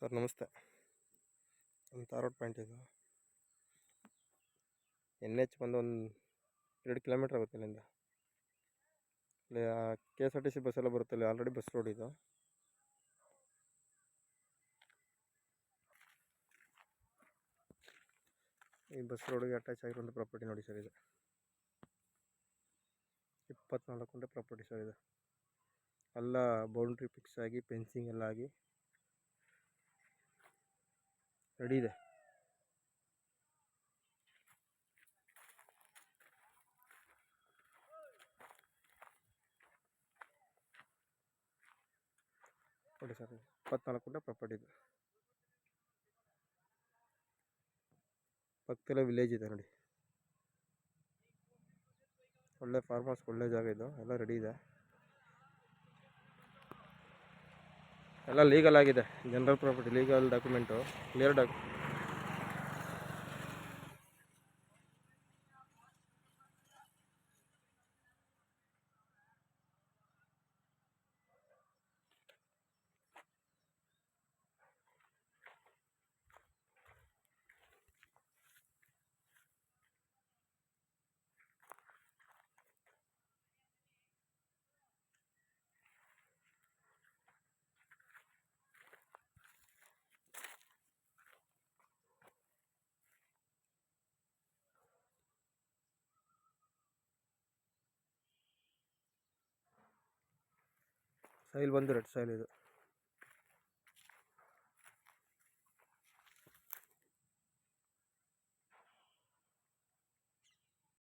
Sir ನಮಸ್ತೆ. ನಮ್ಮ ತಾರೋಡ್ point ಇದು. NH ಬಂದು ಒಂದು 2 ಕಿಲೋಮೀಟ್ರ್ ಆಗುತ್ತೆ ಇಲ್ಲಿಂದ. ಇಲ್ಲಿ KSRTC ಬಸ್ ಎಲ್ಲ ಬರುತ್ತೆ. ಇಲ್ಲಿ ಆಲ್ರೆಡಿ ಬಸ್ ರೋಡ್ ಇದು. ಈ ಬಸ್ ರೋಡಿಗೆ ಅಟ್ಯಾಚ್ ಆಗಿರುವಂಥ ಪ್ರಾಪರ್ಟಿ ನೋಡಿ ಸರ್ ಇದು. 24 ಗುಂಟೆ ಪ್ರಾಪರ್ಟಿ ಸರ್ ಇದು. ಎಲ್ಲ ಬೌಂಡ್ರಿ ಫಿಕ್ಸ್ ಆಗಿ ಫೆನ್ಸಿಂಗ್ ಎಲ್ಲ ಆಗಿ ರೆಡಿ ಇದೆ. ನೋಡಿ ಸರ್ 24 ಗುಂಟೆ ಪ್ರಾಪರ್ಟಿ ಇದು. ಪಕ್ಕದಲ್ಲೇ ವಿಲೇಜ್ ಇದೆ ನೋಡಿ. ಒಳ್ಳೆ ಫಾರ್ಮ್ ಹೌಸ್, ಒಳ್ಳೆ ಜಾಗ ಇದು. ಎಲ್ಲ ರೆಡಿ ಇದೆ, ಎಲ್ಲ ಲೀಗಲ್ ಆಗಿದೆ. General property, legal document, clear soil ಬಂದು ರೆಡ್ ಸಾಯಿಲ್ ಇದು.